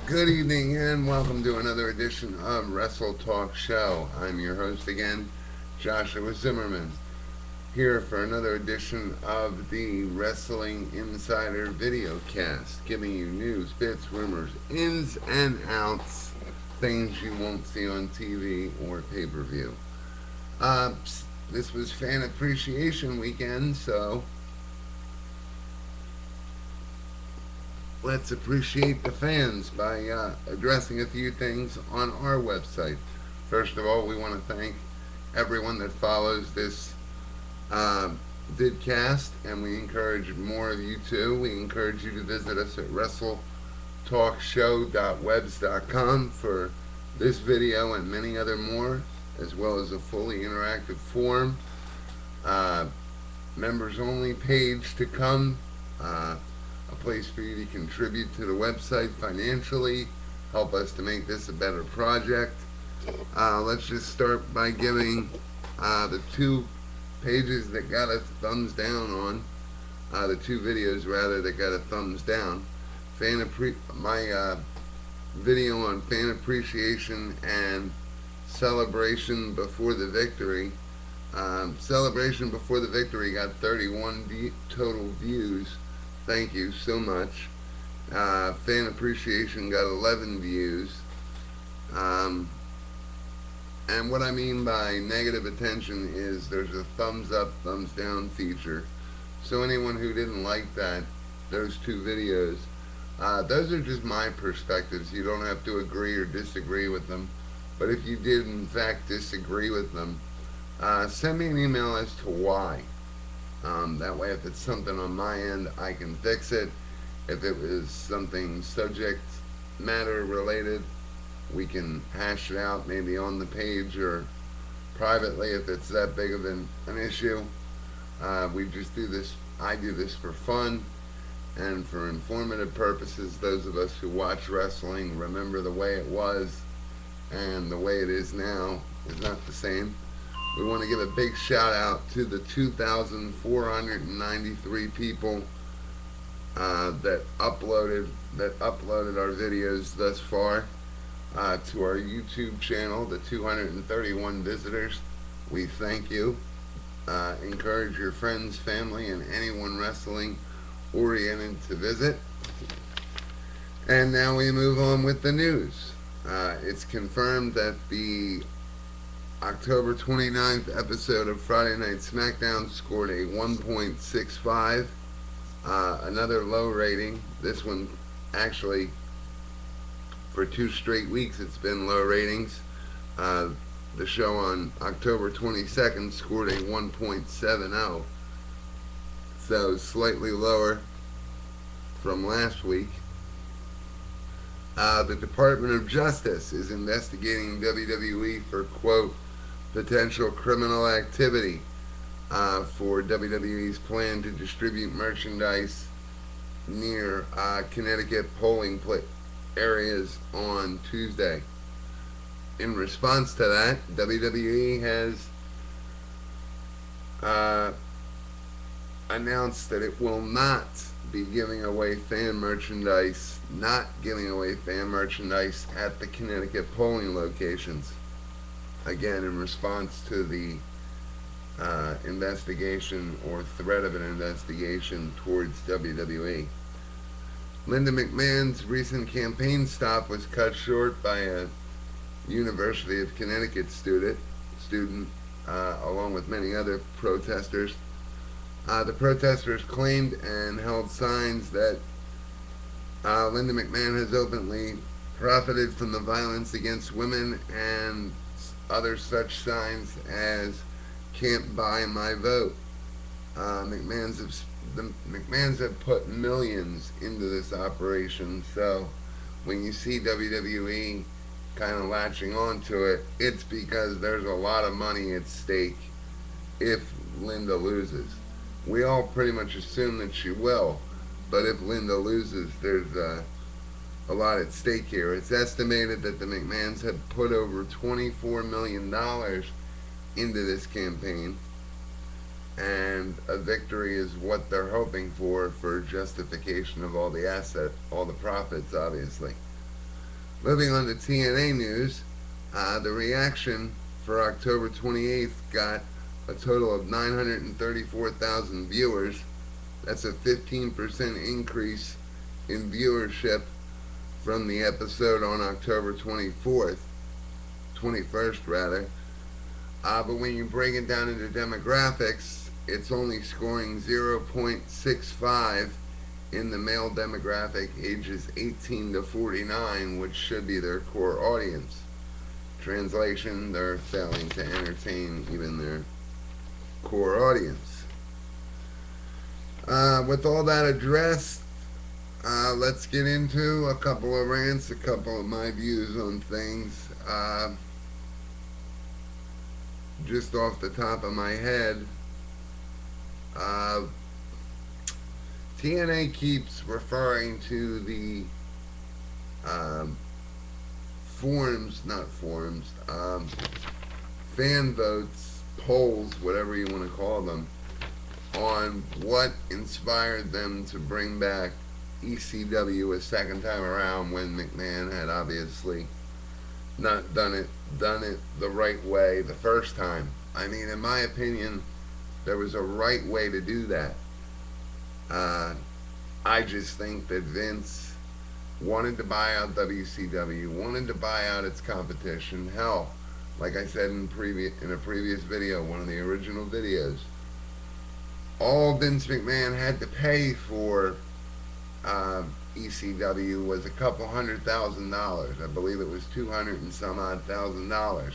Good evening and welcome to another edition of WrestleTalkShow. I'm your host again, Joshua Zimmerman, here for another edition of the Wrestling Insider Videocast, giving you news, bits, rumors, ins and outs, things you won't see on TV or pay-per-view. Uh, this was Fan Appreciation Weekend, so let's appreciate the fans by addressing a few things on our website. First of all, we want to thank everyone that follows this uh, vidcast, and we encourage more of you too. We encourage you to visit us at WrestleTalkShow.webs.com for this video and many other more, as well as a fully interactive forum, uh, members only page to come. A place for you to contribute to the website financially, help us to make this a better project. Let's just start by giving the two pages that got a thumbs down on, the two videos rather that got a thumbs down. My video on fan appreciation and celebration before the victory. Celebration before the victory got 31 total views. Thank you so much. Fan appreciation got 11 views. Um, and what I mean by negative attention is there's a thumbs up, thumbs down feature. So anyone who didn't like those two videos, those are just my perspectives. You don't have to agree or disagree with them. But if you did in fact disagree with them, send me an email as to why. That way, if it's something on my end, I can fix it. If it was something subject matter related, we can hash it out maybe on the page or privately if it's that big of an issue. We just do this. I do this for fun and for informative purposes. Those of us who watch wrestling remember the way it was, and the way it is now is not the same. We want to give a big shout out to the 2,493 people that uploaded our videos thus far to our YouTube channel. The 231 visitors. We thank you. Encourage your friends, family, and anyone wrestling oriented to visit. And now we move on with the news. It's confirmed that the October 29th episode of Friday Night SmackDown scored a 1.65, another low rating. This one, actually, for 2 straight weeks it's been low ratings. The show on October 22nd scored a 1.70, so slightly lower from last week. The Department of Justice is investigating WWE for, quote, potential criminal activity for WWE's plan to distribute merchandise near Connecticut polling areas on Tuesday. In response to that, WWE has announced that it will not be giving away fan merchandise, at the Connecticut polling locations. Again, in response to the investigation or threat of an investigation towards WWE. Linda McMahon's recent campaign stop was cut short by a University of Connecticut student along with many other protesters. The protesters claimed and held signs that Linda McMahon has openly profited from the violence against women and other such signs as "Can't buy my vote." The McMahons have put millions into this operation, so when you see WWE kind of latching onto it, it's because there's a lot of money at stake if Linda loses. We all pretty much assume that she will, but if Linda loses, there's a lot at stake here. It's estimated that the McMahons have put over $24 million into this campaign, and a victory is what they're hoping for justification of all the profits, obviously. Moving on to TNA news, the reaction for October 28th got a total of 934,000 viewers. That's a 15% increase in viewership from the episode on October 21st rather. But when you break it down into demographics, it's only scoring 0.65 in the male demographic ages 18 to 49, which should be their core audience. Translation, they're failing to entertain even their core audience. With all that addressed, let's get into a couple of rants, a couple of my views on things. Just off the top of my head, TNA keeps referring to the fan votes, polls, whatever you want to call them, on what inspired them to bring back ECW a second time around when McMahon had obviously not done it the right way the first time. I mean, in my opinion, there was a right way to do that. I just think that Vince wanted to buy out WCW, wanted to buy out its competition. Hell, like I said in a previous video, one of the original videos, all Vince McMahon had to pay for ECW was a couple $100,000. I believe it was 200 and some odd $1,000,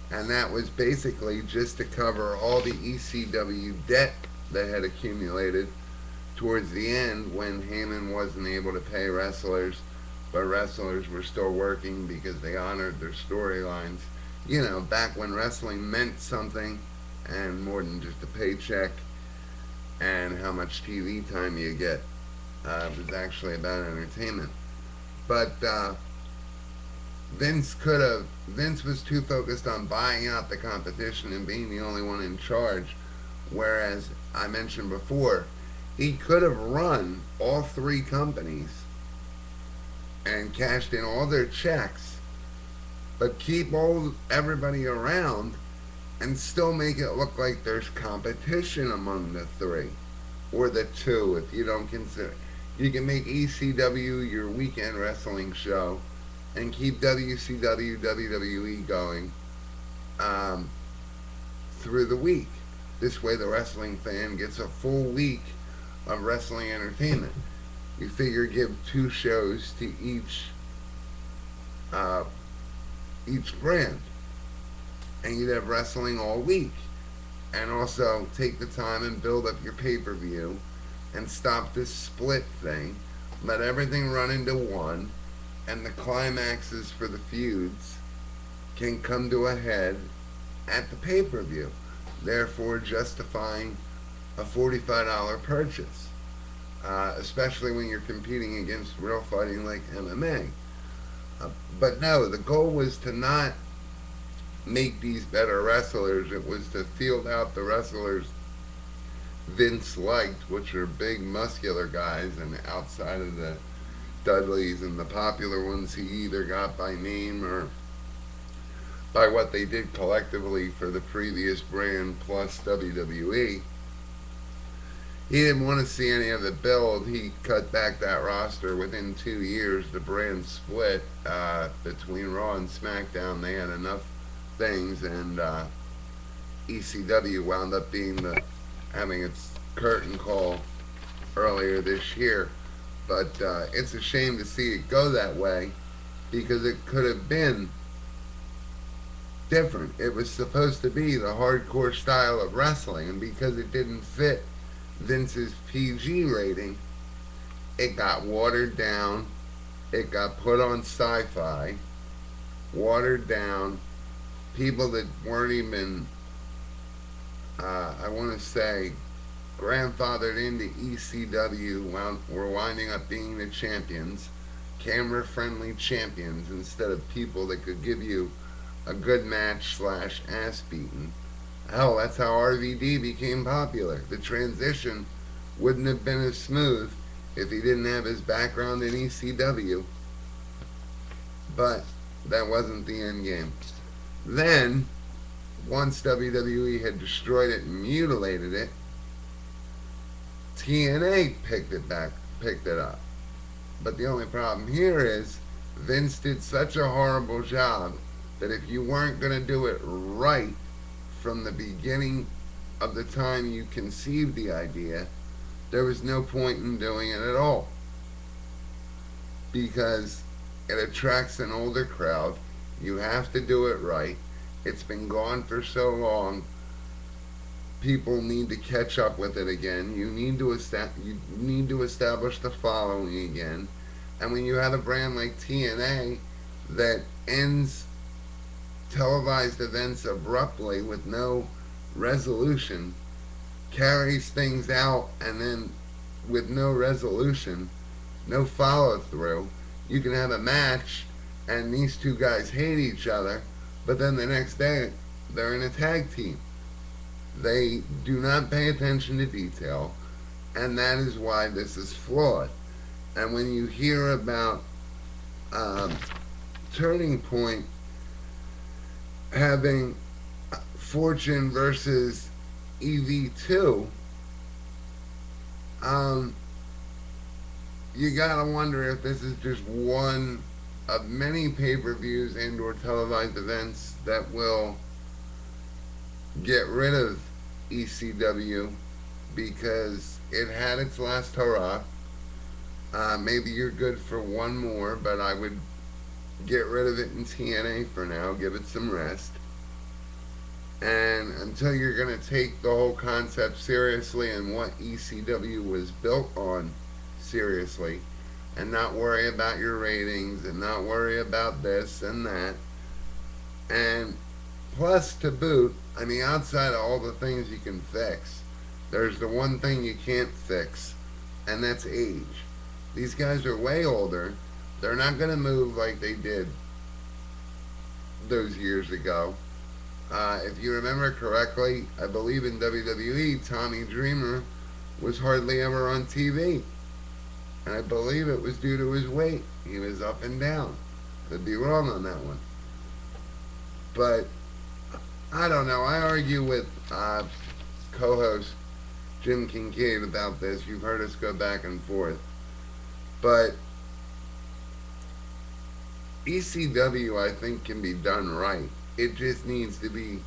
and that was basically just to cover all the ECW debt that had accumulated towards the end when Heyman wasn't able to pay wrestlers, but wrestlers were still working because they honored their storylines. You know, back when wrestling meant something and more than just a paycheck and how much TV time you get. It was actually about entertainment. But Vince was too focused on buying out the competition and being the only one in charge, whereas I mentioned before, he could have run all three companies and cashed in all their checks, but keep everybody around and still make it look like there's competition among the three, or the two if you don't consider. You can make ECW your weekend wrestling show and keep WCW, WWE going through the week. This way the wrestling fan gets a full week of wrestling entertainment. You figure give 2 shows to each brand, and you'd have wrestling all week. And also take the time and build up your pay-per-view and stop this split thing. Let everything run into one, and the climaxes for the feuds can come to a head at the pay-per-view, therefore justifying a $45 purchase, especially when you're competing against real fighting like MMA. But no, the goal was to not make these better wrestlers. It was to field out the wrestlers Vince liked, which are big muscular guys, and outside of the Dudleys and the popular ones he either got by name or by what they did collectively for the previous brand plus WWE. He didn't want to see any of it build. He cut back that roster. Within 2 years, the brand split between Raw and SmackDown. They had enough things, and ECW wound up having its curtain call earlier this year. But it's a shame to see it go that way, because it could have been different. It was supposed to be the hardcore style of wrestling, and because it didn't fit Vince's PG rating, it got watered down. It got put on Sci-Fi, watered down. People that weren't even, I want to say, grandfathered into ECW were winding up being the champions, camera-friendly champions, instead of people that could give you a good match / ass beating. Hell, that's how RVD became popular. The transition wouldn't have been as smooth if he didn't have his background in ECW. But that wasn't the end game. Then, once WWE had destroyed it and mutilated it, TNA picked it up. But the only problem here is Vince did such a horrible job that if you weren't going to do it right from the beginning of the time you conceived the idea, there was no point in doing it at all. Because it attracts an older crowd. You have to do it right. It's been gone for so long. People need to catch up with it again. You need to establish the following again. And when you have a brand like TNA that ends televised events abruptly with no resolution, carries things out, and then with no resolution, no follow through, you can have a match and these two guys hate each other, but then the next day they're in a tag team. They do not pay attention to detail, and that is why this is flawed. And when you hear about Turning Point having Fortune versus EV2, you gotta wonder if this is just one of many pay-per-views and or televised events that will get rid of ECW because it had its last hurrah. Maybe you're good for one more, but I would get rid of it in TNA for now, give it some rest. And until you're going to take the whole concept seriously and what ECW was built on seriously, and not worry about your ratings and not worry about this and that. And plus, to boot, I mean, outside of all the things you can fix, there's the one thing you can't fix, and that's age. These guys are way older. They're not going to move like they did those years ago. If you remember correctly, I believe in WWE, Tommy Dreamer was hardly ever on TV. And I believe it was due to his weight. He was up and down. Could be wrong on that one. But, I don't know. I argue with co-host Jim Kincaid about this. You've heard us go back and forth. But ECW, I think, can be done right. It just needs to be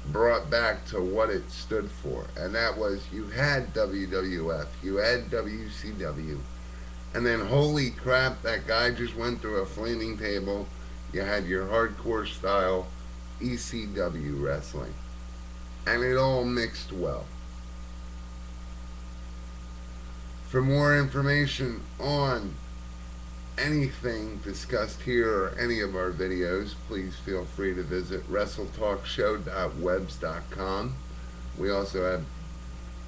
brought back to what it stood for. And that was, you had WWF, you had WCW, and then holy crap, that guy just went through a flaming table. You had your hardcore style ECW wrestling. And it all mixed well. For more information on anything discussed here or any of our videos, please feel free to visit WrestleTalkShow.webs.com. We also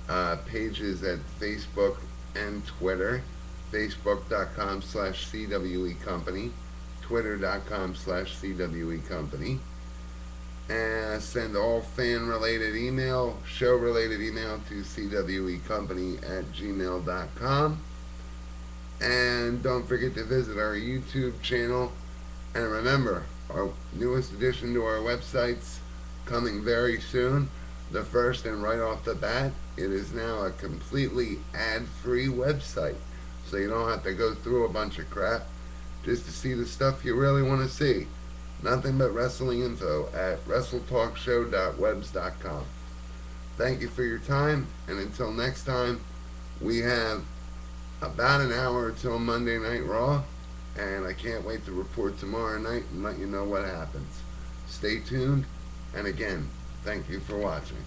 have pages at Facebook and Twitter. Facebook.com/CWE Company, Twitter.com/CWE Company. And send all fan-related email, show-related email to CWEcompany@gmail.com. And don't forget to visit our YouTube channel. And remember, our newest addition to our websites coming very soon. The first, and right off the bat, it is now a completely ad-free website. So you don't have to go through a bunch of crap just to see the stuff you really want to see. Nothing but wrestling info at WrestleTalkShow.webs.com. Thank you for your time, and until next time, we have about an hour till Monday Night Raw, and I can't wait to report tomorrow night and let you know what happens. Stay tuned, and again, thank you for watching.